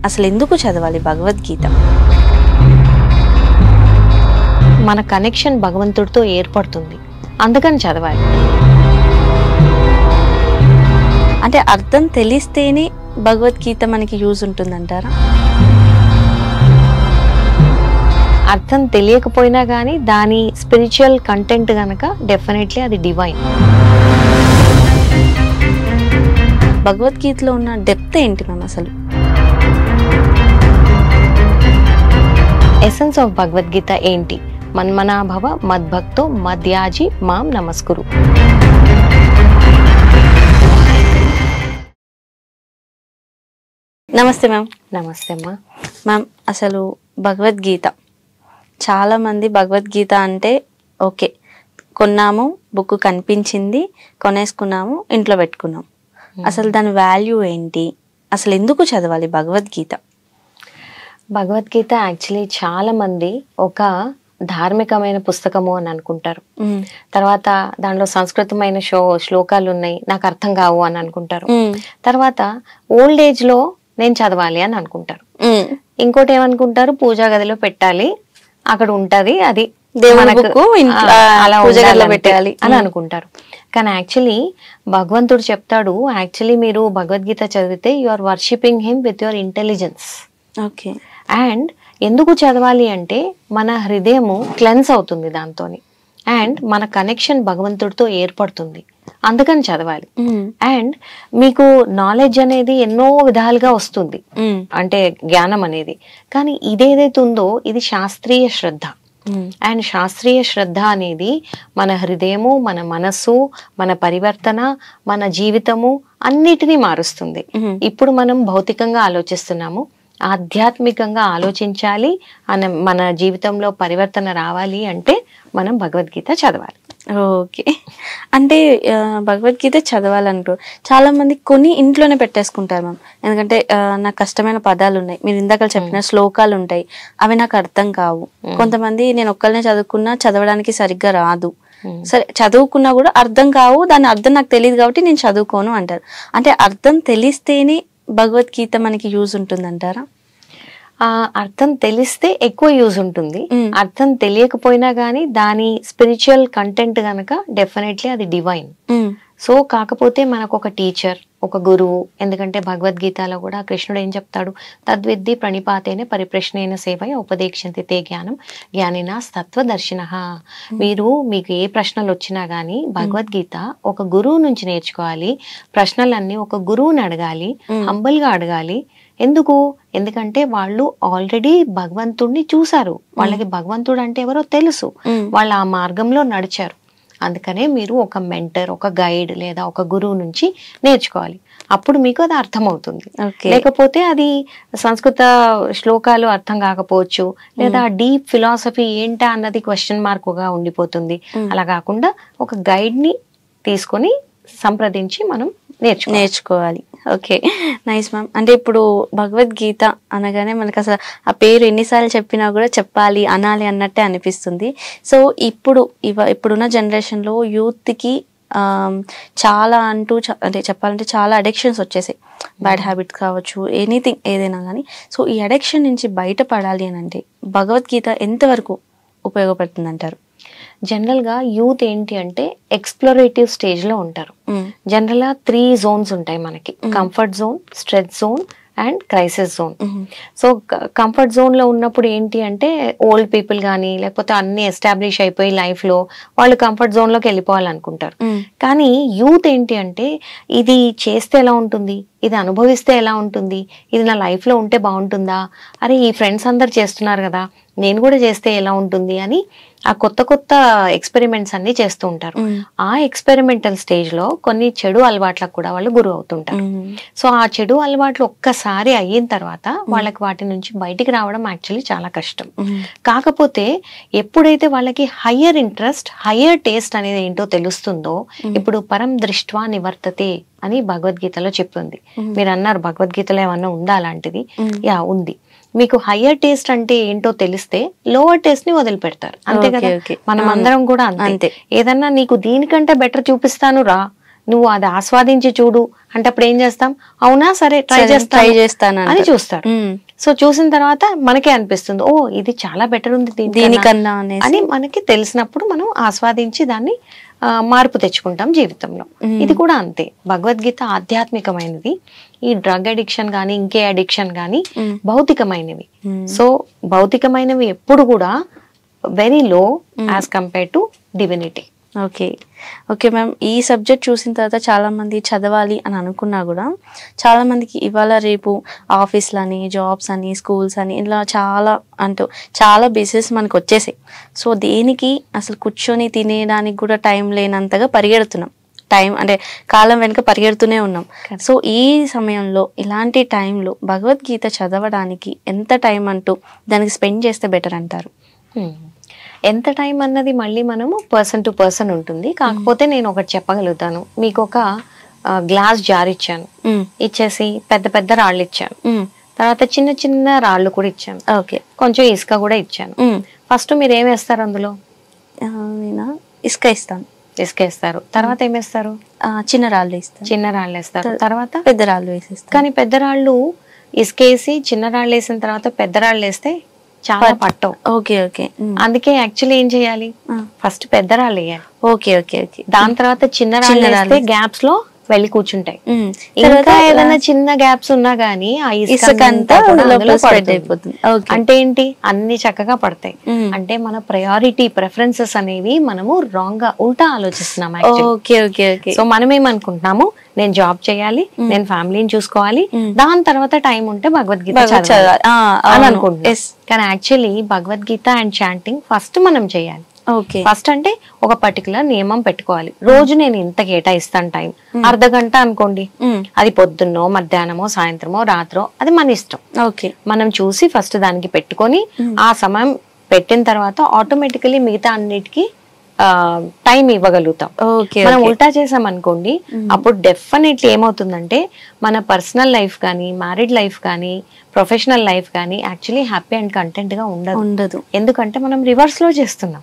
అసలు ఎందుకు చదవాలి భగవద్గీత? మన కనెక్షన్ భగవంతుడితో ఏర్పడుతుంది, అందుకని చదవాలి. అంటే అర్థం తెలిస్తేనే భగవద్గీత మనకి యూజ్ ఉంటుందంటారా? అర్థం తెలియకపోయినా కానీ దాని స్పిరిచువల్ కంటెంట్ గనక డెఫినెట్లీ అది డివైన్. భగవద్గీతలో ఉన్న డెప్త్ ఏంటి మ్యామ్ అసలు? ఎసెన్స్ ఆఫ్ భగవద్గీత ఏంటి? మన్మనాభవ మద్భక్తో మద్యాజి మాం నమస్కురు. నమస్తే మ్యామ్. నమస్తే అమ్మా. మ్యామ్, అసలు భగవద్గీత, చాలామంది భగవద్గీత అంటే ఓకే కొన్నాము, బుక్ కనిపించింది, కొనేసుకున్నాము, ఇంట్లో పెట్టుకున్నాము. అసలు దాని వాల్యూ ఏంటి? అసలు ఎందుకు చదవాలి భగవద్గీత? భగవద్గీత యాక్చువల్లీ చాలా మంది ఒక ధార్మికమైన పుస్తకము అని అనుకుంటారు. తర్వాత దాంట్లో సంస్కృతమైన శ్లోకాలు ఉన్నాయి, నాకు అర్థం కావు అని అనుకుంటారు. తర్వాత ఓల్డ్ ఏజ్ లో నేను చదవాలి అని అనుకుంటారు. ఇంకోటి ఏమనుకుంటారు, పూజా గదిలో పెట్టాలి, అక్కడ ఉంటది, అది పూజా గదిలో పెట్టాలి అని అనుకుంటారు. కానీ యాక్చువల్లీ భగవంతుడు చెప్తాడు, యాక్చువల్లీ మీరు భగవద్గీత చదివితే you are worshipping him with your intelligence. Okay. And ఎందుకు చదవాలి అంటే మన హృదయము క్లెన్స్ అవుతుంది దాంతోని, అండ్ మన కనెక్షన్ భగవంతుడితో ఏర్పడుతుంది, అందుకని చదవాలి. అండ్ మీకు నాలెడ్జ్ అనేది ఎన్నో విధాలుగా వస్తుంది, అంటే జ్ఞానం అనేది. కానీ ఇదేదైతే ఉందో ఇది శాస్త్రీయ శ్రద్ధ. అండ్ శాస్త్రీయ శ్రద్ధ అనేది మన హృదయము, మన మనస్సు, మన పరివర్తన, మన జీవితము అన్నిటినీ మారుస్తుంది. ఇప్పుడు మనం భౌతికంగా ఆలోచిస్తున్నాము, ఆధ్యాత్మికంగా ఆలోచించాలి, మన జీవితంలో పరివర్తన రావాలి అంటే మనం భగవద్గీత చదవాలి. ఓకే. అంటే భగవద్గీత చదవాలంటూ చాలా మంది కొన్ని ఇంట్లోనే పెట్టేసుకుంటారు మ్యామ్. ఎందుకంటే నాకు కష్టమైన పదాలు ఉన్నాయి, మీరు ఇందాక చెప్పిన శ్లోకాలు ఉంటాయి, అవి నాకు అర్థం కావు. కొంతమంది నేను ఒక్కళ్ళనే చదువుకున్నా చదవడానికి సరిగ్గా రాదు, సరే చదువుకున్నా కూడా అర్థం కావు, దాని అర్థం నాకు తెలియదు కాబట్టి నేను చదువుకోను అంటారు. అంటే అర్థం తెలిస్తేనే భగవద్గీత మనకి యూజ్ ఉంటుందంటారా? అర్థం తెలిస్తే ఎక్కువ యూజ్ ఉంటుంది, అర్థం తెలియకపోయినా గానీ దాని స్పిరిచువల్ కంటెంట్ గనక డెఫినెట్లీ అది డివైన్. సో కాకపోతే మనకు ఒక టీచర్, ఒక గురువు, ఎందుకంటే భగవద్గీతలో కూడా కృష్ణుడు ఏం చెప్తాడు, తద్విద్ది ప్రణిపాతేనే పరిప్రశ్నైన సేవయ ఉపదేక్షంతి తే జ్ఞానం జ్ఞానినా తత్వదర్శిన. మీకు ఏ ప్రశ్నలు వచ్చినా గానీ భగవద్గీత ఒక గురువు నుంచి నేర్చుకోవాలి, ప్రశ్నలన్నీ ఒక గురువుని అడగాలి, హంబల్ గా అడగాలి. ఎందుకంటే వాళ్ళు ఆల్రెడీ భగవంతుడిని చూసారు, వాళ్ళకి భగవంతుడు అంటే ఎవరో తెలుసు, వాళ్ళు ఆ మార్గంలో నడిచారు. అందుకనే మీరు ఒక మెంటర్, ఒక గైడ్ లేదా ఒక గురువు నుంచి నేర్చుకోవాలి, అప్పుడు మీకు అది అర్థమవుతుంది. లేకపోతే అది సంస్కృత శ్లోకాలు అర్థం కాకపోవచ్చు, లేదా డీప్ ఫిలాసఫీ ఏంటా అన్నది క్వశ్చన్ మార్క్ గా ఉండిపోతుంది. అలా కాకుండా ఒక గైడ్ ని తీసుకొని సంప్రదించి మనం నేర్చుకోవాలి. Okay, nice ma'am. అంటే ఇప్పుడు భగవద్గీత అనగానే మనకు అసలు ఆ పేరు ఎన్నిసార్లు చెప్పినా కూడా చెప్పాలి, అనాలి అన్నట్టే అనిపిస్తుంది. సో ఇప్పుడున్న జనరేషన్లో యూత్కి చాలా అంటే చెప్పాలంటే చాలా అడిక్షన్స్ వచ్చేసాయి, బ్యాడ్ హ్యాబిట్స్ కావచ్చు, ఎనీథింగ్ ఏదైనా కానీ. సో ఈ అడిక్షన్ నుంచి బయటపడాలి అని అంటే భగవద్గీత ఎంతవరకు ఉపయోగపడుతుంది అంటారు? జనరల్ గా యూత్ ఏంటి అంటే ఎక్స్ప్లోరేటివ్ స్టేజ్ లో ఉంటారు. జనరల్ గా 3 జోన్స్ ఉంటాయి మనకి, comfort zone, stress zone and crisis zone. So comfort zone లో ఉన్నప్పుడు ఏంటి అంటే ఓల్డ్ పీపుల్ కానీ లేకపోతే అన్ని ఎస్టాబ్లిష్ అయిపోయి లైఫ్ లో వాళ్ళు కంఫర్ట్ జోన్ లోకి వెళ్ళిపోవాలనుకుంటారు. కానీ యూత్ ఏంటి అంటే ఇది చేస్తే ఎలా ఉంటుంది, ఇది అనుభవిస్తే ఎలా ఉంటుంది, ఇది నా లైఫ్ లో ఉంటే బాగుంటుందా, అరే ఈ ఫ్రెండ్స్ అందరు చేస్తున్నారు కదా నేను కూడా చేస్తే ఎలా ఉంటుంది అని ఆ కొత్త కొత్త ఎక్స్పెరిమెంట్స్ అన్ని చేస్తూ ఉంటారు. ఆ ఎక్స్పెరిమెంటల్ స్టేజ్ లో కొన్ని చెడు అలవాట్లకు కూడా వాళ్ళు గురి అవుతుంటారు. సో ఆ చెడు అలవాట్లు ఒక్కసారి అయిన తర్వాత వాళ్ళకి వాటి నుంచి బయటికి రావడం యాక్చువల్లీ చాలా కష్టం. కాకపోతే ఎప్పుడైతే వాళ్ళకి హయ్యర్ ఇంట్రెస్ట్, హయ్యర్ టేస్ట్ అనేది ఏంటో తెలుస్తుందో, ఇప్పుడు పరం దృష్ట్వా నివర్తతే అని భగవద్గీతలో చెప్తుంది. మీరు అన్నారు భగవద్గీతలో ఏమన్నా ఉందా అలాంటిది? యా ఉంది. మీకు హయ్యర్ టేస్ట్ అంటే ఏంటో తెలిస్తే లోవర్ టేస్ట్ ని వదిలిపెడతారు, అంతే కదా. మనం అందరం కూడా అంతే. ఏదన్నా నీకు దీనికంటే బెటర్ చూపిస్తాను రా, నువ్వు అది ఆస్వాదించి చూడు అంటే అప్పుడు ఏం చేస్తాం, అవునా సరే ట్రై చేస్తాను అని చూస్తారు. సో చూసిన తర్వాత మనకే అనిపిస్తుంది, ఓ ఇది చాలా బెటర్ ఉంది దీనికన్నా అని మనకి తెలిసినప్పుడు మనం ఆస్వాదించి దాన్ని మార్పు తెచ్చుకుంటాం జీవితంలో. ఇది కూడా అంతే, భగవద్గీత ఆధ్యాత్మికమైనది. ఈ డ్రగ్ అడిక్షన్ గానీ ఇంకే అడిక్షన్ గానీ భౌతికమైనవి. సో భౌతికమైనవి ఎప్పుడు కూడా very low as compare to divinity. Okay okay ma'am, ఈ సబ్జెక్ట్ చూసిన తర్వాత చాలా మంది చదవాలి అని అనుకున్నా కూడా చాలా మందికి ఇవాళ రేపు ఆఫీస్లని, జాబ్స్ అని, స్కూల్స్ అని ఇలా చాలా బిజినెస్ మనకు వచ్చేసాయి. సో దేనికి అసలు కూర్చొని తినేదానికి కూడా టైం లేనంతగా పరిగెడుతున్నాం. టైం అంటే కాలం వెనుక పరిగెడుతూనే ఉన్నాం. సో ఈ సమయంలో ఇలాంటి టైంలో భగవద్గీత చదవడానికి ఎంత టైం అంటూ దానికి స్పెండ్ చేస్తే బెటర్ అంటారు? ఎంత టైం అన్నది మళ్ళీ మనము పర్సన్ టు పర్సన్ ఉంటుంది. కాకపోతే నేను ఒకటి చెప్పగలుగుతాను, మీకు ఒక గ్లాస్ జార్ ఇచ్చాను, ఇచ్చేసి పెద్ద పెద్ద రాళ్ళు ఇచ్చాను, తర్వాత చిన్న చిన్న రాళ్ళు కూడా ఇచ్చాను, ఓకే కొంచెం ఇసుక కూడా ఇచ్చాను. ఫస్ట్ మీరు ఏం వేస్తారు అందులో? ఇసుక ఇస్తాను. ఇసుక వేస్తారు, తర్వాత ఏం వేస్తారు? చిన్న రాళ్ళు ఇస్తారు. చిన్న రాళ్ళు వేస్తారు, తర్వాత పెద్ద రాళ్ళు వేసేస్తారు. కానీ పెద్ద రాళ్ళు ఇసుకేసి చిన్న రాళ్ళు వేసిన తర్వాత పెద్ద రాళ్ళు వేస్తే చాలా పట్టవు. ఓకే ఓకే, అందుకే అందుకే యాక్చువల్లీ ఏం చేయాలి, ఫస్ట్ పెద్ద రాళ్ళు వేయాలి. ఓకే ఓకే ఓకే, దాని తర్వాత చిన్న రాళ్ళు వేస్తే గ్యాప్స్ లో వెళ్ళి కూర్చుంటాయి. ఇంకా ఏదైనా చిన్న గ్యాప్స్ ఉన్నా గానీ ఆ ఇసుక అంతా అయిపోతుంది. అంటే ఏంటి, అన్ని చక్కగా పడతాయి. అంటే మన ప్రయారిటీ ప్రిఫరెన్సెస్ అనేవి మనము రాంగ్ గా ఉల్టా ఆలోచిస్తున్నాం. ఓకే ఓకే ఓకే, సో మనం ఏమనుకుంటున్నాము, నేను జాబ్ చేయాలి, నేను ఫ్యామిలీని చూసుకోవాలి, దాని తర్వాత టైం ఉంటే భగవద్గీత చదవాలి అని అనుకుంటున్నాం. కానీ actually Bhagavad Gita and chanting first మనం చేయాలి. ఫస్ట్ అంటే ఒక పర్టికులర్ నియమం పెట్టుకోవాలి. రోజు నేను ఇంత కేటాయిస్తాను టైం, అర్ధ గంట అనుకోండి, అది పొద్దున్నో మధ్యాహ్నమో సాయంత్రమో రాత్రో అది మన ఇష్టం. మనం చూసి ఫస్ట్ దానికి పెట్టుకొని ఆ సమయం పెట్టిన తర్వాత ఆటోమేటికలీ మిగతా అన్నిటికీ టైం ఇవ్వగలుగుతాం. మనం ఉల్టా చేసాం అనుకోండి, అప్పుడు డెఫినెట్లీ ఏమవుతుందంటే మన పర్సనల్ లైఫ్ కానీ, మ్యారీడ్ లైఫ్ కానీ, ప్రొఫెషనల్ లైఫ్ కానీ యాక్చువల్లీ హ్యాపీ అండ్ కంటెంట్ గా ఉండదు. ఎందుకంటే మనం రివర్స్ లో చేస్తున్నాం.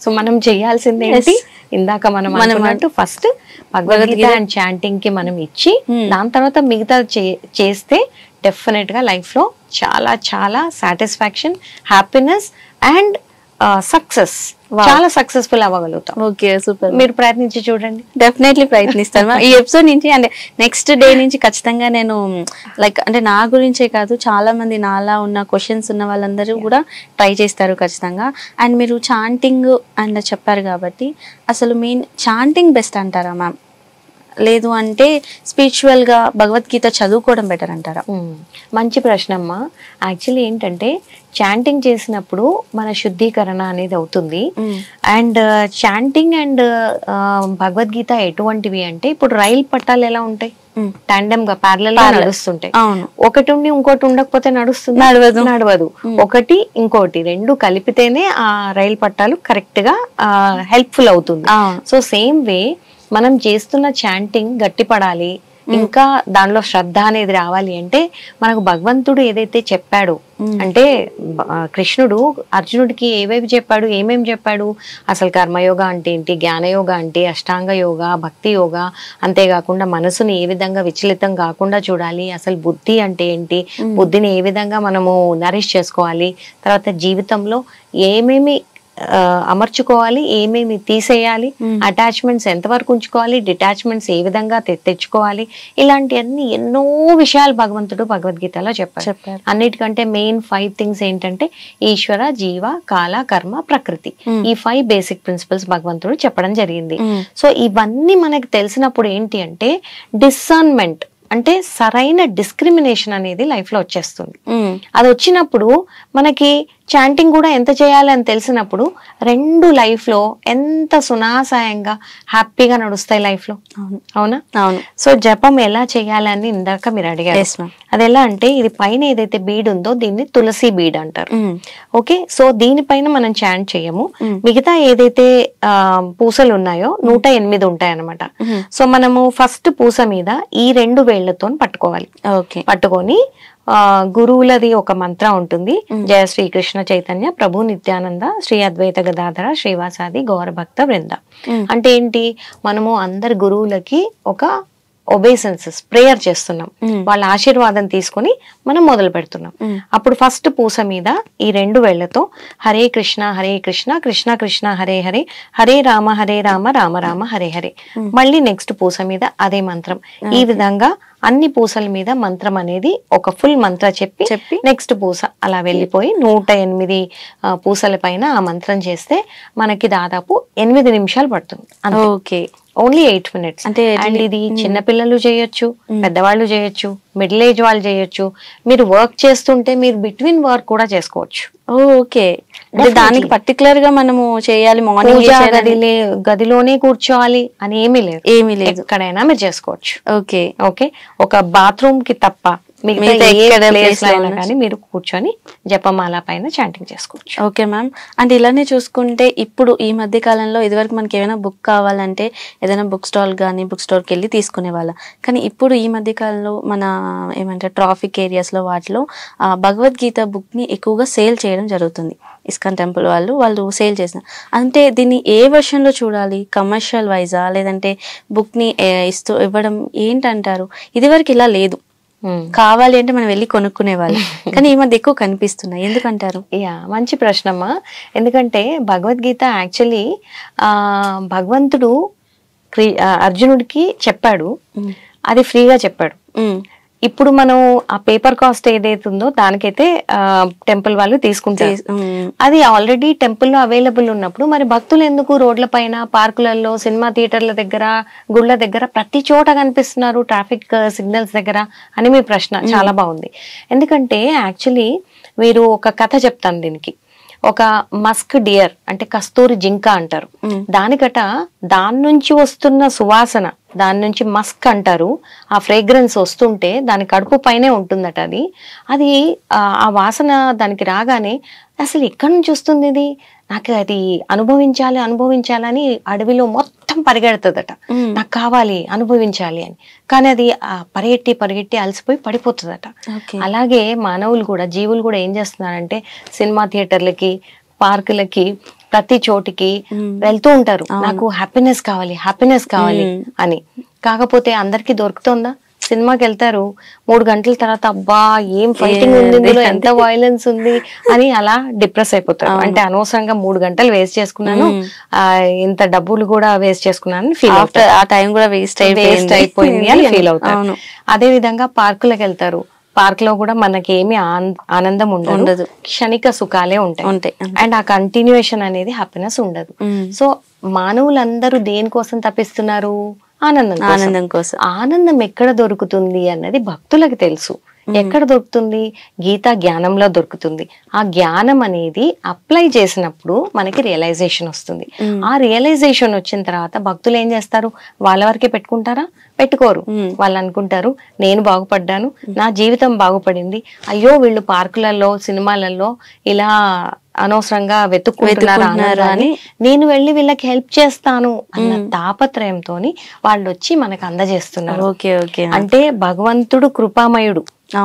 సో మనం చేయాల్సింది ఏంటి, ఇందాక మనం అనుకున్నట్టు ఫస్ట్ భగవద్గీత అండ్ చాంటింగ్ కి మనం ఇచ్చి దాని తర్వాత మిగతా చేస్తే డెఫినెట్ గా లైఫ్ లో చాలా చాలా సాటిస్ఫాక్షన్, హ్యాపీనెస్ అండ్ సక్సెస్, చాలా సక్సెస్ఫుల్ అవ్వగలుగుతాం. ఓకే సూపర్, మీరు ప్రయత్నించి చూడండి. డెఫినెట్లీ ప్రయత్నిస్తాను. ఈ ఎపిసోడ్ నుంచి అంటే నెక్స్ట్ డే నుంచి ఖచ్చితంగా నేను లైక్ అంటే నా గురించే కాదు, చాలా మంది నాలా ఉన్న క్వశ్చన్స్ ఉన్న వాళ్ళందరూ కూడా ట్రై చేస్తారు ఖచ్చితంగా. అండ్ మీరు చాంటింగ్ అండ్ చెప్పారు కాబట్టి అసలు మెయిన్ చాంటింగ్ బెస్ట్ అంటారా మ్యామ్, లేదు అంటే స్పిరిచువల్ గా భగవద్గీత చదువుకోవడం బెటర్ అంటారా? మంచి ప్రశ్న అమ్మా. యాక్చువల్లీ ఏంటంటే చాంటింగ్ చేసినప్పుడు మన శుద్ధీకరణ అనేది అవుతుంది. అండ్ చాంటింగ్ అండ్ భగవద్గీత ఎటువంటివి అంటే, ఇప్పుడు రైలు పట్టాలు ఎలా ఉంటాయి, టాండెమ్ గా ప్యారలల్ గా నడుస్తుంటాయి. ఒకటి ఉండి ఇంకోటి ఉండకపోతే నడుస్తుంది? నడవదు. ఒకటి ఇంకోటి రెండు కలిపితేనే ఆ రైలు పట్టాలు కరెక్ట్ గా హెల్ప్ఫుల్ అవుతుంది. సో సేమ్ వే మనం చేస్తున్న చాంటింగ్ గట్టిపడాలి, ఇంకా దానిలో శ్రద్ధ అనేది రావాలి అంటే మనకు భగవంతుడు ఏదైతే చెప్పాడో, అంటే కృష్ణుడు అర్జునుడికి ఏవేవి చెప్పాడు, ఏమేమి చెప్పాడు, అసలు కర్మయోగ అంటే ఏంటి, జ్ఞానయోగ అంటే, అష్టాంగ యోగ, భక్తి యోగ, అంతేకాకుండా మనసుని ఏ విధంగా విచలితం కాకుండా చూడాలి, అసలు బుద్ధి అంటే ఏంటి, బుద్ధిని ఏ విధంగా మనము నరిష్ చేసుకోవాలి, తర్వాత జీవితంలో ఏమేమి అమర్చుకోవాలి, ఏమేమి తీసేయాలి, అటాచ్మెంట్స్ ఎంతవరకు ఉంచుకోవాలి, డిటాచ్మెంట్స్ ఏ విధంగా తెచ్చుకోవాలి, ఇలాంటి అన్ని ఎన్నో విషయాలు భగవంతుడు భగవద్గీతలో చెప్పారు. అన్నిటికంటే మెయిన్ 5 థింగ్స్ ఏంటంటే ఈశ్వర, జీవ, కాల, కర్మ, ప్రకృతి. ఈ 5 బేసిక్ ప్రిన్సిపల్స్ భగవంతుడు చెప్పడం జరిగింది. సో ఇవన్నీ మనకి తెలిసినప్పుడు ఏంటి అంటే డిసర్న్మెంట్ అంటే సరైన డిస్క్రిమినేషన్ అనేది లైఫ్ లో వచ్చేస్తుంది. అది వచ్చినప్పుడు మనకి చాంటింగ్ కూడా ఎంత చేయాలి అని తెలిసినప్పుడు రెండు లైఫ్ లో ఎంత సునాసాయంగా హ్యాపీగా నడుస్తాయి లైఫ్ లో. అవునా? అవును. సో జపం ఎలా చేయాలని ఇందాక మీరు అడిగారు. అది ఎలా అంటే, ఇది పైన ఏదైతే బీడ్ ఉందో దీన్ని తులసి బీడ్ అంటారు. ఓకే, సో దీనిపైన మనం చాంట్ చేయము. మిగతా ఏదైతే పూసలు ఉన్నాయో 108 ఉంటాయి అనమాట. సో మనము ఫస్ట్ పూస మీద ఈ 2 వేళ్లతో పట్టుకోవాలి. పట్టుకొని గురువులది ఒక మంత్ర ఉంటుంది, జయ శ్రీకృష్ణ చైతన్య ప్రభు నిత్యానంద శ్రీ అద్వైత గదాధర శ్రీవాసాది గౌర భక్త వృంద. అంటే ఏంటి, మనము అందరు గురువులకి ఒక ఒబేసెన్సెస్ ప్రేయర్ చేస్తున్నాం, వాళ్ళ ఆశీర్వాదం తీసుకుని మనం మొదలు పెడుతున్నాం. అప్పుడు ఫస్ట్ పూస మీద ఈ 2 వేళ్లతో హరే కృష్ణ కృష్ణ కృష్ణ హరే హరే, హరే రామ రామ రామ హరే హరే. మళ్ళీ నెక్స్ట్ పూస మీద అదే మంత్రం. ఈ విధంగా అన్ని పూసల మీద మంత్రం అనేది ఒక ఫుల్ మంత్ర చెప్పి నెక్స్ట్ పూస అలా వెళ్ళిపోయి 108 పూసల పైన ఆ మంత్రం చేస్తే మనకి దాదాపు 8 నిమిషాలు పడుతుంది. Okay, only 8 minutes. అంటే అండ్ ఇది చిన్న పిల్లలు చేయొచ్చు, పెద్దవాళ్ళు చేయొచ్చు, మిడిల్ ఏజ్ వాళ్ళు చేయొచ్చు. మీరు వర్క్ చేస్తుంటే మీరు బిట్వీన్ వర్క్ కూడా చేసుకోవచ్చు. ఓకే, అంటే దానికి పర్టికులర్ గా మనము చేయాలి, మార్నింగ్ గదిలోనే కూర్చోవాలి అని ఏమీ లేదు, ఎక్కడైనా మీరు చేసుకోవచ్చు. ఓకే ఓకే, ఒక బాత్రూమ్ కి తప్ప కానీ మీరు కూర్చొని జపమాల పైన చాంటింగ్ చేసుకోవచ్చు. Okay ma'am. అంటే ఇలానే చూసుకుంటే ఇప్పుడు ఈ మధ్య కాలంలో ఇదివరకు మనకి ఏమైనా బుక్ కావాలంటే ఏదైనా బుక్ స్టాల్ కానీ బుక్ స్టోర్కి వెళ్ళి తీసుకునే వాళ్ళం. కానీ ఇప్పుడు ఈ మధ్య కాలంలో మన ఏమంటారు ట్రాఫిక్ ఏరియాస్లో వాటిలో భగవద్గీత బుక్ని ఎక్కువగా సేల్ చేయడం జరుగుతుంది. ఇస్కాన్ టెంపుల్ వాళ్ళు సేల్ చేసిన, అంటే దీన్ని ఏ వర్షన్లో చూడాలి, కమర్షియల్ వైజా లేదంటే బుక్ని ఇవ్వడం ఏంటంటారు? ఇదివరకు ఇలా లేదు, కావాలి అంటే మనం వెళ్ళి కొనుక్కునే వాళ్ళు, కానీ ఈ మధ్య ఎక్కువ కనిపిస్తున్నాయి, ఎందుకంటారు? మంచి ప్రశ్నమ్మా. ఎందుకంటే భగవద్గీత యాక్చువల్లీ భగవంతుడు అర్జునుడికి చెప్పాడు, అది ఫ్రీగా చెప్పాడు. ఇప్పుడు మనం ఆ పేపర్ కాస్ట్ ఏదైతే ఉందో దానికైతే టెంపుల్ వాళ్ళు తీసుకుంటారు. అది ఆల్రెడీ టెంపుల్లో అవైలబుల్ ఉన్నప్పుడు మరి భక్తులు ఎందుకు రోడ్ల పైన, పార్కులలో, సినిమా థియేటర్ల దగ్గర, గుళ్ళ దగ్గర ప్రతి చోట కనిపిస్తున్నారు ట్రాఫిక్ సిగ్నల్స్ దగ్గర అని మీ ప్రశ్న చాలా బాగుంది. ఎందుకంటే యాక్చువల్లీ మీరు ఒక కథ చెప్తాను దీనికి. ఒక మస్క్ డియర్ అంటే కస్తూరి జింక అంటారు, దానికట దాని నుంచి వస్తున్న సువాసన, దాని నుంచి మస్క్ అంటారు, ఆ ఫ్రేగ్రెన్స్ వస్తుంటే దాని కడుపు పైనే ఉంటుందట. అది ఆ వాసన దానికి రాగానే అసలు ఎక్కడి నుంచి వస్తుంది ఇది, నాకు అది అనుభవించాలని అడవిలో మొత్తం పరిగెడుతుందట, నాకు కావాలి అనుభవించాలి అని. కానీ అది పరిగెట్టి అలసిపోయి పడిపోతుందట. అలాగే మానవులు కూడా, జీవులు కూడా ఏం చేస్తున్నారంటే సినిమా థియేటర్లకి, పార్కులకి, ప్రతి చోటికి వెళ్తూ ఉంటారు, నాకు హ్యాపీనెస్ కావాలి అని. కాకపోతే అందరికి దొరుకుతుందా? సినిమాకి వెళ్తారు, 3 గంటల తర్వాత అబ్బా ఏం ఫైటింగ్ ఉంది ఇందులో, ఎంత వైలెన్స్ ఉంది అని అలా డిప్రెస్ అయిపోతారు. అంటే అనవసరంగా 3 గంటలు వేస్ట్ చేసుకున్నాను, ఇంత డబ్బులు కూడా వేస్ట్ చేసుకున్నాను ఫీల్ అవుతారు, ఆ టైం కూడా వేస్ట్ అయిపోయింది అని ఫీల్ అవుతారు. అదే విధంగా పార్కులకు వెళ్తారు, పార్క్ లో కూడా మనకి ఏమి ఆనందం ఉండదు, క్షణిక సుఖాలే ఉంటాయి. అండ్ ఆ కంటిన్యూయేషన్ అనేది హ్యాపీనెస్ ఉండదు. సో మానవులందరూ దేనికోసం తప్పిస్తున్నారు? ఆనందం కోసం. ఆనందం ఎక్కడ దొరుకుతుంది అన్నది భక్తులకు తెలుసు. ఎక్కడ దొరుకుతుంది? గీతా జ్ఞానంలో దొరుకుతుంది. ఆ జ్ఞానం అనేది అప్లై చేసినప్పుడు మనకి రియలైజేషన్ వస్తుంది. ఆ రియలైజేషన్ వచ్చిన తర్వాత భక్తులు ఏం చేస్తారు? వాళ్ళ వరకే పెట్టుకుంటారా? పెట్టుకోరు. వాళ్ళు అనుకుంటారు నేను బాగుపడ్డాను, నా జీవితం బాగుపడింది, అయ్యో వీళ్ళు పార్కులలో, సినిమాలలో ఇలా అనవసరంగా వెతుక్కుంటున్నారు అని నేను వెళ్ళి వీళ్ళకి హెల్ప్ చేస్తాను అన్న తాపత్రయంతో వాళ్ళు వచ్చి మనకు అందజేస్తున్నారు. అంటే భగవంతుడు కృపామయుడు,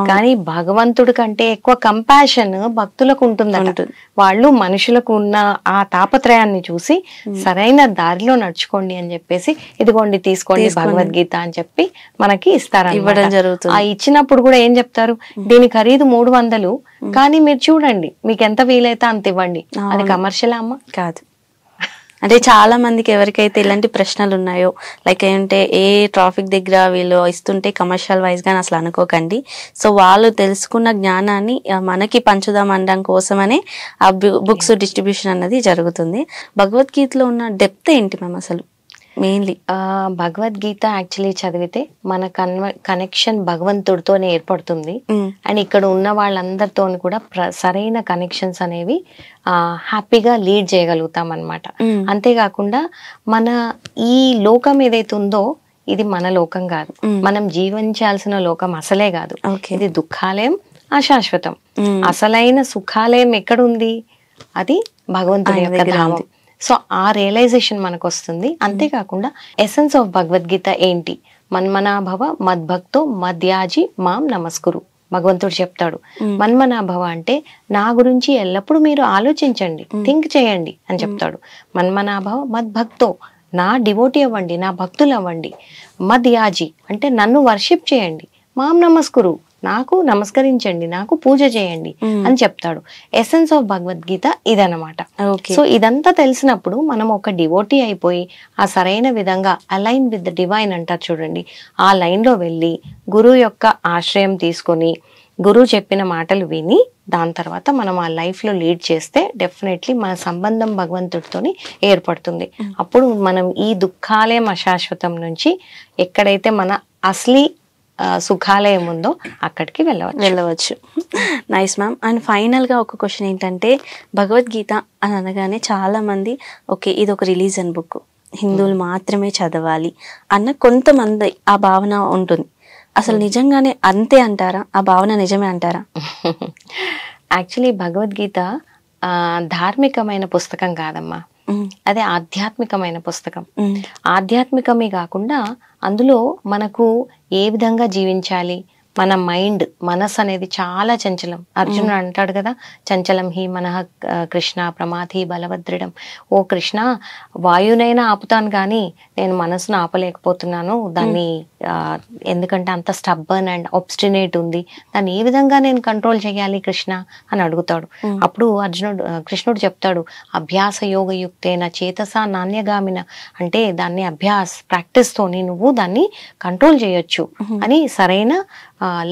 కానీ భగవంతుడి కంటే ఎక్కువ కంపాషన్ భక్తులకు ఉంటుందట. వాళ్ళు మనుషులకు ఉన్న ఆ తాపత్రయాన్ని చూసి సరైన దారిలో నడుచుకోండి అని చెప్పేసి, ఇదిగోండి తీసుకోండి భగవద్గీత అని చెప్పి మనకి ఇస్తారు. ఆ ఇచ్చినప్పుడు కూడా ఏం చెప్తారు? దీని ఖరీదు 300, కానీ మీరు చూడండి మీకు ఎంత వీలైతే అంత ఇవ్వండి. అది కమర్షియల్ అమ్మ కాదు. అంటే చాలా మందికి ఎవరికైతే ఇలాంటి ప్రశ్నలు ఉన్నాయో, లైక్ ఏంటంటే ఏ ట్రాఫిక్ దగ్గర వీళ్ళు ఇస్తుంటే కమర్షియల్ వైజ్ గా అసలు అనుకోకండి. సో వాళ్ళు తెలుసుకున్న జ్ఞానాన్ని మనకి పంచుదాం అనడం కోసమనే ఆ బుక్స్ డిస్ట్రిబ్యూషన్ అన్నది జరుగుతుంది. భగవద్గీతలో ఉన్న డెప్త్ ఏంటి మ్యామ్ అసలు? మెయిన్లీ భగవద్గీత యాక్చువల్లీ చదివితే మన కనెక్షన్ భగవంతుడితోనే ఏర్పడుతుంది. అండ్ ఇక్కడ ఉన్న వాళ్ళందరితో కూడా సరైన కనెక్షన్స్ అనేవి హ్యాపీగా లీడ్ చేయగలుగుతాం అన్నమాట. అంతేకాకుండా మన ఈ లోకం ఏదైతే ఉందో ఇది మన లోకం కాదు, మనం జీవించాల్సిన లోకం అసలే కాదు. ఇది దుఃఖాలయం, అశాశ్వతం. అసలైన సుఖాలయం ఎక్కడుంది? అది భగవంతుడి యొక్క ధామం. సో ఆ రియలైజేషన్ మనకు వస్తుంది. అంతేకాకుండా ఎసెన్స్ ఆఫ్ భగవద్గీత ఏంటి? మన్మనాభవ మద్భక్తో మద్యాజి మాం నమస్కురు భగవంతుడు చెప్తాడు. మన్మనాభవ అంటే నా గురించి ఎల్లప్పుడూ మీరు ఆలోచించండి, థింక్ చేయండి అని చెప్తాడు. మన్మనాభవ మద్భక్తో, నా డివోటీ అవ్వండి, నా భక్తులు అవ్వండి. మద్యాజి అంటే నన్ను వర్షిప్ చేయండి. మాం నమస్కురు, నాకు నమస్కరించండి, నాకు పూజ చేయండి అని చెప్తాడు. ఎసెన్స్ ఆఫ్ భగవద్గీత ఇదన్నమాట. సో ఇదంతా తెలిసినప్పుడు మనం ఒక డివోటీ అయిపోయి ఆ సరైన విధంగా అలైన్ విత్ ద డివైన్ అంటారు చూడండి, ఆ లైన్ లో వెళ్ళి గురువు యొక్క ఆశ్రయం తీసుకొని గురువు చెప్పిన మాటలు విని దాని తర్వాత మనం ఆ లైఫ్ లో లీడ్ చేస్తే డెఫినెట్లీ మన సంబంధం భగవంతుడితోని ఏర్పడుతుంది. అప్పుడు మనం ఈ దుఃఖాలయం అశాశ్వతం నుంచి ఎక్కడైతే మన అసలీ సుఖాలయం ఉందో అక్కడికి వెళ్ళవచ్చు. Nice ma'am. అండ్ ఫైనల్గా ఒక క్వశ్చన్ ఏంటంటే, భగవద్గీత అని అనగానే చాలా మంది ఓకే ఇది ఒక రిలీజన్ బుక్, హిందువులు మాత్రమే చదవాలి అన్న కొంతమంది ఆ భావన ఉంటుంది. అసలు నిజంగానే అంతే అంటారా? ఆ భావన నిజమే అంటారా? యాక్చువల్లీ భగవద్గీత ధార్మికమైన పుస్తకం కాదమ్మా, అదే ఆధ్యాత్మికమైన పుస్తకం. ఆధ్యాత్మికమే కాకుండా అందులో మనకు ఏ విధంగా జీవించాలి, మన మైండ్ మనస్ అనేది చాలా చంచలం. అర్జునుడు అంటాడు కదా, చంచలం హి మనః కృష్ణ ప్రమాథి బలవద్రుడం. ఓ కృష్ణ, వాయునైనా ఆపుతాను కానీ నేను మనసును ఆపలేకపోతున్నాను, దాన్ని ఎందుకంటే అంత స్టబ్బర్న్ అండ్ ఆబ్స్టినేట్ ఉంది, దాన్ని ఏ విధంగా నేను కంట్రోల్ చేయాలి కృష్ణ అని అడుగుతాడు. అప్పుడు కృష్ణుడు చెప్తాడు, అభ్యాస యోగయుక్తేన చేతసా నాణ్యగామిన, అంటే దాన్ని ప్రాక్టీస్ తోని నువ్వు దాన్ని కంట్రోల్ చేయొచ్చు అని సరైన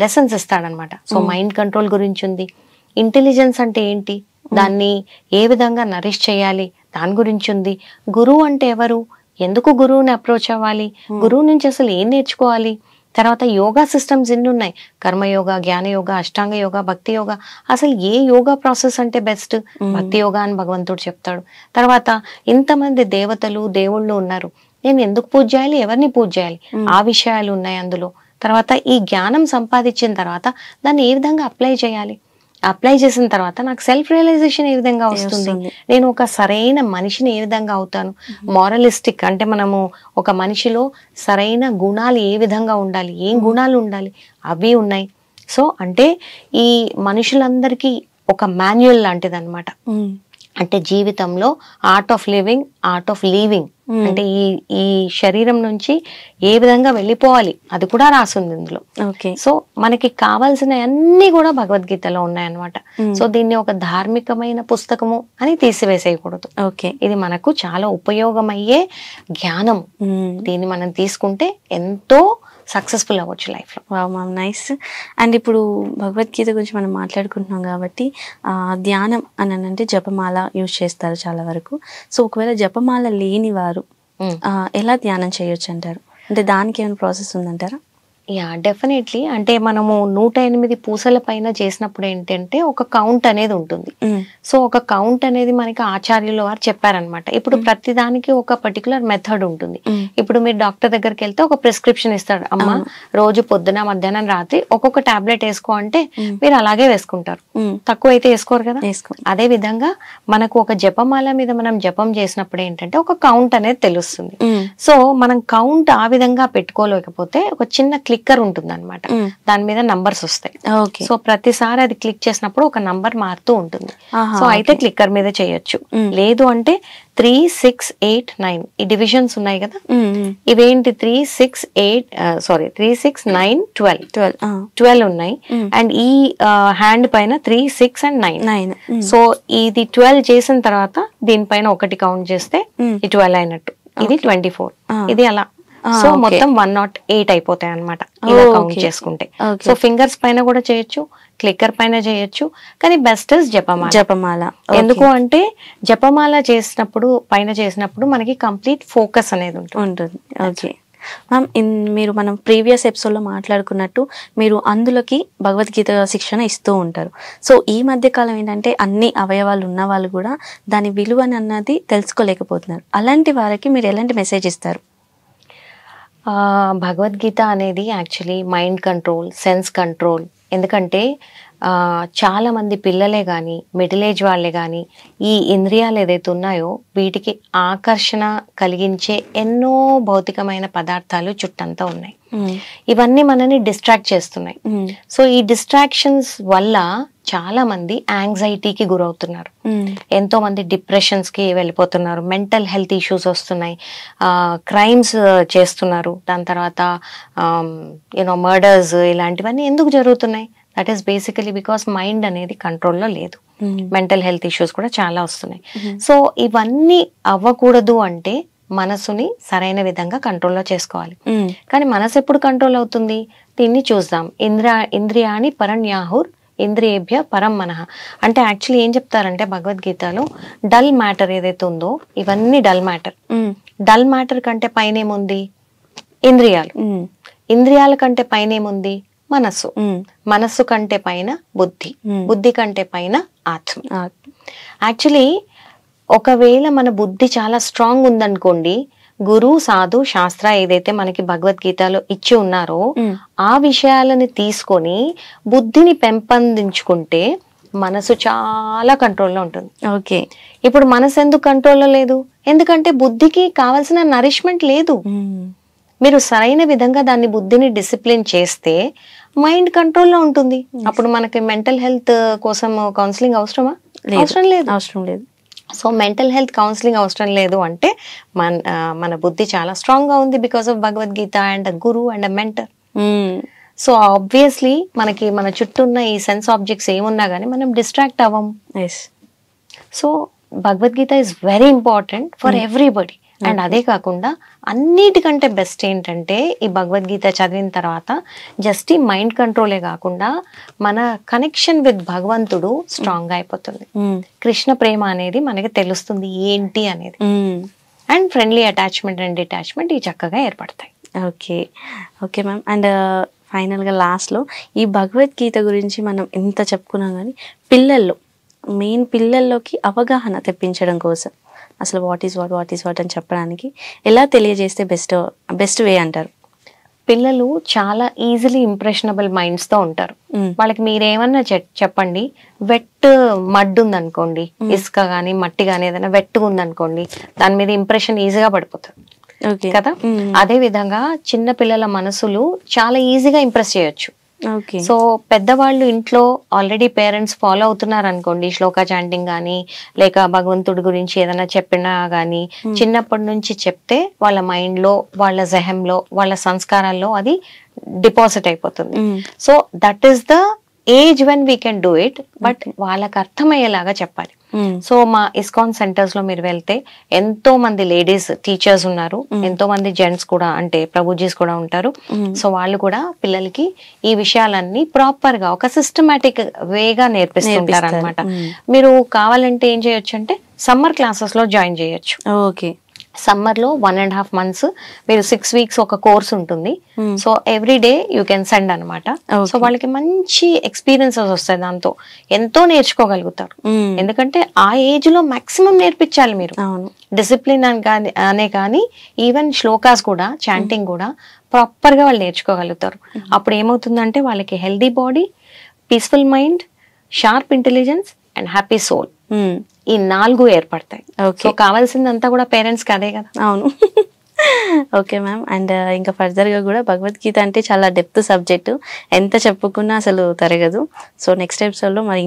లెసన్స్ ఇస్తాడనమాట. సో మైండ్ కంట్రోల్ గురించి ఉంది. ఇంటెలిజెన్స్ అంటే ఏంటి, దాన్ని ఏ విధంగా నరిష్ చేయాలి దాని గురించి ఉంది. గురువు అంటే ఎవరు, ఎందుకు గురువుని అప్రోచ్ అవ్వాలి, గురువు నుంచి అసలు ఏం నేర్చుకోవాలి. తర్వాత యోగా సిస్టమ్స్ ఎన్ని ఉన్నాయి, కర్మయోగ, జ్ఞానయోగ, అష్టాంగ యోగ, భక్తి యోగ. అసలు ఏ యోగా ప్రాసెస్ అంటే బెస్ట్, భక్తి యోగా అని భగవంతుడు చెప్తాడు. తర్వాత ఇంతమంది దేవతలు దేవుళ్ళు ఉన్నారు, నేను ఎందుకు పూజ చేయాలి, ఎవరిని పూజ చేయాలి, ఆ విషయాలు ఉన్నాయి అందులో. తర్వాత ఈ జ్ఞానం సంపాదించిన తర్వాత దాన్ని ఏ విధంగా అప్లై చేయాలి, అప్లై చేసిన తర్వాత నాకు సెల్ఫ్ రియలైజేషన్ ఏ విధంగా వస్తుంది, నేను ఒక సరైన మనిషిని ఏ విధంగా అవుతాను, మారలిస్టిక్ అంటే మనము ఒక మనిషిలో సరైన గుణాలు ఏ విధంగా ఉండాలి, ఏం గుణాలు ఉండాలి అవి ఉన్నాయి. సో అంటే ఈ మనుషులందరికీ ఒక మాన్యువల్ లాంటిది అనమాట. అంటే జీవితంలో art of living, art of leaving, అంటే ఈ శరీరం నుంచి ఏ విధంగా వెళ్ళిపోవాలి అది కూడా రాసింది ఇందులో. సో మనకి కావాల్సిన అన్ని కూడా భగవద్గీతలో ఉన్నాయన్నమాట. సో దీన్ని ఒక ధార్మికమైన పుస్తకము అని తీసివేసేయకూడదు. ఇది మనకు చాలా ఉపయోగమయ్యే జ్ఞానం. దీన్ని మనం తీసుకుంటే ఎంతో సక్సెస్ఫుల్ అవ్వచ్చు లైఫ్ లో. Wow ma'am, nice. అండ్ ఇప్పుడు భగవద్గీత గురించి మనం మాట్లాడుకుంటున్నాం కాబట్టి ధ్యానం అని అంటే జపమాల యూజ్ చేస్తారు చాలా వరకు. సో ఒకవేళ జపమాల లేని వారు ఎలా ధ్యానం చేయొచ్చు అంటారు? అంటే దానికి ఏమైనా ప్రాసెస్ ఉందంటారా? Yeah, definitely. అంటే మనము 108 పూసల పైన చేసినప్పుడు ఏంటంటే ఒక కౌంట్ అనేది ఉంటుంది. సో ఒక కౌంట్ అనేది మనకి ఆచార్యుల వారు చెప్పారనమాట. ఇప్పుడు ప్రతిదానికి ఒక పర్టికులర్ మెథడ్ ఉంటుంది. ఇప్పుడు మీరు డాక్టర్ దగ్గరికి వెళ్తే ఒక ప్రిస్క్రిప్షన్ ఇస్తాడు, అమ్మ రోజు పొద్దున మధ్యాహ్నం రాత్రి ఒక్కొక్క టాబ్లెట్ వేసుకో అంటే మీరు అలాగే వేసుకుంటారు, తక్కువ అయితే వేసుకోరు కదా. అదే విధంగా మనకు ఒక జపమాల మీద మనం జపం చేసినప్పుడు ఏంటంటే ఒక కౌంట్ అనేది తెలుస్తుంది. సో మనం కౌంట్ ఆ విధంగా పెట్టుకోలేకపోతే ఒక చిన్న క్లిక్కర్ ఉంటుంది అనమాట, దాని మీద నంబర్స్ వస్తాయి. సో ప్రతిసారి అది క్లిక్ చేసినప్పుడు ఒక నంబర్ మారుతూ ఉంటుంది. సో అయితే క్లిక్కర్ మీద చేయొచ్చు. లేదు అంటే 3, 6, 8, 9 ఈ డివిజన్స్ ఉన్నాయి కదా, ఇవేంటి 3, 6, 9, 12 ఉన్నాయి. అండ్ ఈ హ్యాండ్ పైన 3, 6 and 9. సో ఇది 12 చేసిన తర్వాత దీనిపైన ఒకటి కౌంట్ చేస్తే ఈ 12 అయినట్టు, ఇది 24, ఇది అలా. సో మొత్తం 108 అయిపోతాయి అనమాట ఇలా కౌంట్ చేసుకుంటే. సో ఫింగర్స్ పైన కూడా చేయొచ్చు, క్లిక్కర్ పైన చేయొచ్చు, కానీ బెస్ట్ ఇస్ జపమాల. ఎందుకు అంటే జపమాల పైన చేసినప్పుడు మనకి కంప్లీట్ ఫోకస్ అనేది ఉంటుంది. ఓకే మ్యామ్, మీరు మనం ప్రీవియస్ ఎపిసోడ్లో మాట్లాడుకున్నట్టు మీరు అందులోకి భగవద్గీత శిక్షణ ఇస్తూ ఉంటారు. సో ఈ మధ్య కాలం ఏంటంటే అన్ని అవయవాలు ఉన్న వాళ్ళు కూడా దాని విలువని అన్నది తెలుసుకోలేకపోతున్నారు. అలాంటి వారికి మీరు ఎలాంటి మెసేజ్ ఇస్తారు? భగవద్గీత అనేది actually mind control, sense control. ఎందుకంటే చాలా మంది పిల్లలే కానీ మిడిల్ ఏజ్ వాళ్ళే కానీ ఈ ఇంద్రియాలు ఏదైతే ఉన్నాయో వీటికి ఆకర్షణ కలిగించే ఎన్నో భౌతికమైన పదార్థాలు చుట్టంతా ఉన్నాయి. ఇవన్నీ మనని డిస్ట్రాక్ట్ చేస్తున్నాయి. సో ఈ డిస్ట్రాక్షన్స్ వల్ల చాలా మంది యాంగ్జైటీకి గురవుతున్నారు, ఎంతో మంది డిప్రెషన్స్ కి వెళ్ళిపోతున్నారు, మెంటల్ హెల్త్ ఇష్యూస్ వస్తున్నాయి, క్రైమ్స్ చేస్తున్నారు, దాని తర్వాత మర్డర్స్ ఇలాంటివన్నీ ఎందుకు జరుగుతున్నాయి? That is basically because mind అనేది కంట్రోల్లో లేదు. మెంటల్ హెల్త్ ఇష్యూస్ కూడా చాలా వస్తున్నాయి. సో ఇవన్నీ అవ్వకూడదు అంటే మనసుని సరైన విధంగా కంట్రోల్లో చేసుకోవాలి. కానీ మనసు ఎప్పుడు కంట్రోల్ అవుతుంది? దీన్ని చూద్దాం. ఇంద్రియాణి పరన్యాహుర్ ఇంద్రియేభ్య పరం మనః అంటే యాక్చువల్లీ ఏం చెప్తారంటే భగవద్గీతలో డల్ మ్యాటర్ ఏదైతే ఉందో ఇవన్నీ డల్ మ్యాటర్. డల్ మ్యాటర్ కంటే పైన ఏముంది? ఇంద్రియాలు. ఇంద్రియాల కంటే పైన ఏముంది? మనస్సు. మనస్సు కంటే పైన బుద్ధి. బుద్ధి కంటే పైన ఆత్మ. యాక్చువల్లీ ఒకవేళ మన బుద్ధి చాలా స్ట్రాంగ్ ఉందనుకోండి, గురు సాధు శాస్త్ర ఏదైతే మనకి భగవద్గీతలో ఇచ్చి ఉన్నారో ఆ విషయాలని తీసుకొని బుద్ధిని పెంపొందించుకుంటే మనసు చాలా కంట్రోల్లో ఉంటుంది. ఓకే, ఇప్పుడు మనసు ఎందుకు కంట్రోల్లో లేదు? ఎందుకంటే బుద్ధికి కావాల్సిన నరిష్మెంట్ లేదు. మీరు సరైన విధంగా దాన్ని బుద్ధిని డిసిప్లిన్ చేస్తే మైండ్ కంట్రోల్లో ఉంటుంది. అప్పుడు మనకి మెంటల్ హెల్త్ కోసం కౌన్సిలింగ్ అవసరమా? అవసరం లేదు. సో మెంటల్ హెల్త్ కౌన్సిలింగ్ అవసరం లేదు అంటే మన బుద్ధి చాలా స్ట్రాంగ్ గా ఉంది because of Bhagavad Gita and Guru and mentor. So obviously మనకి మన చుట్టూ ఉన్న ఈ సెన్స్ ఆబ్జెక్ట్స్ ఏమున్నా గానీ మనం డిస్ట్రాక్ట్ అవ్వం. So Bhagavad Gita is very important for everybody. And అదే కాకుండా అన్నిటికంటే బెస్ట్ ఏంటంటే ఈ భగవద్గీత చదివిన తర్వాత జస్ట్ ఈ మైండ్ కంట్రోలే కాకుండా మన కనెక్షన్ విత్ భగవంతుడు స్ట్రాంగ్ గా అయిపోతుంది. కృష్ణ ప్రేమ అనేది మనకి తెలుస్తుంది ఏంటి అనేది. And friendly attachment and detachment ఈ చక్కగా ఏర్పడతాయి. Okay ma'am. అండ్ ఫైనల్గా లాస్ట్లో ఈ భగవద్గీత గురించి మనం ఎంత చెప్పుకున్నాం కానీ పిల్లల్లోకి అవగాహన తెప్పించడం కోసం అసలు వాట్ ఈస్ వాట్ అని చెప్పడానికి ఎలా తెలియజేస్తే బెస్ట్ వే అంటారు? పిల్లలు చాలా ఈజీలీ ఇంప్రెషనబుల్ మైండ్స్ తో ఉంటారు. వాళ్ళకి మీరేమన్నా చెప్పండి, వెట్ మడ్ ఉందనుకోండి, ఇసుక గానీ మట్టి గానీ ఏదైనా వెట్టుగా ఉందనుకోండి, దాని మీద ఇంప్రెషన్ ఈజీగా పడిపోతుంది కదా. అదే విధంగా చిన్న పిల్లల మనసులు చాలా ఈజీగా ఇంప్రెస్ చేయొచ్చు. సో పెద్దవాళ్ళు ఇంట్లో ఆల్రెడీ పేరెంట్స్ ఫాలో అవుతున్నారు అనుకోండి, శ్లోక చాంటింగ్ గానీ లేక భగవంతుడి గురించి ఏదైనా చెప్పినా గానీ చిన్నప్పటి నుంచి చెప్తే వాళ్ళ మైండ్ లో, వాళ్ళ జహంలో, వాళ్ళ సంస్కారాల్లో అది డిపాజిట్ అయిపోతుంది. So that is the age when we can do it. But వాళ్ళకి అర్థమయ్యేలాగా చెప్పాలి. సో మా ఇస్కాన్ సెంటర్స్ లో మీరు వెళ్తే ఎంతో మంది లేడీస్ టీచర్స్ ఉన్నారు, ఎంతో మంది జెంట్స్ కూడా అంటే ప్రభుజీస్ కూడా ఉంటారు. సో వాళ్ళు కూడా పిల్లలకి ఈ విషయాలన్నీ ప్రాపర్ గా ఒక సిస్టమాటిక్ వేగా నేర్పిస్తుంటారు అనమాట. మీరు కావాలంటే ఏం చేయొచ్చు అంటే సమ్మర్ క్లాసెస్ లో జాయిన్ చేయొచ్చు. ఓకే, సమ్మర్ లో 1.5 months మీరు 6 weeks ఒక కోర్స్ ఉంటుంది. So every day you can send అనమాట. సో వాళ్ళకి మంచి ఎక్స్పీరియన్సెస్ వస్తాయి, దాంతో ఎంతో నేర్చుకోగలుగుతారు. ఎందుకంటే ఆ ఏజ్ లో మాక్సిమం నేర్పించాలి మీరు. డిసిప్లిన్ అనే కానీ ఈవెన్ శ్లోకాస్ కూడా, చాంటింగ్ కూడా ప్రాపర్ గా వాళ్ళు నేర్చుకోగలుగుతారు. అప్పుడు ఏమవుతుందంటే వాళ్ళకి healthy body, peaceful mind, sharp intelligence and happy soul, ఈ 4 ఏర్పడతాయి. సో కావాల్సిందంతా కూడా పేరెంట్స్ కి అదే కదా. అవును. Okay ma'am. అండ్ ఇంకా ఫర్దర్ గా కూడా భగవద్గీత అంటే చాలా డెప్త్ సబ్జెక్టు, ఎంత చెప్పుకున్నా అసలు తరగదు. సో నెక్స్ట్ ఎపిసోడ్ లో మరి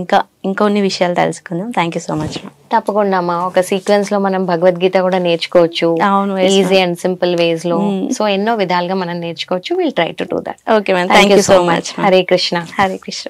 ఇంకొన్ని విషయాలు తెలుసుకుందాం. Thank you so much ma'am. తప్పకుండా అమ్మా, ఒక సీక్వెన్స్ లో మనం భగవద్గీత కూడా నేర్చుకోవచ్చు, ఈజీ అండ్ సింపుల్ వేస్ లో. సో ఎన్నో విధాలుగా మనం నేర్చుకోవచ్చు. Will try to do that. Okay ma'am, thank you so much. Hare Krishna. Hare Krishna.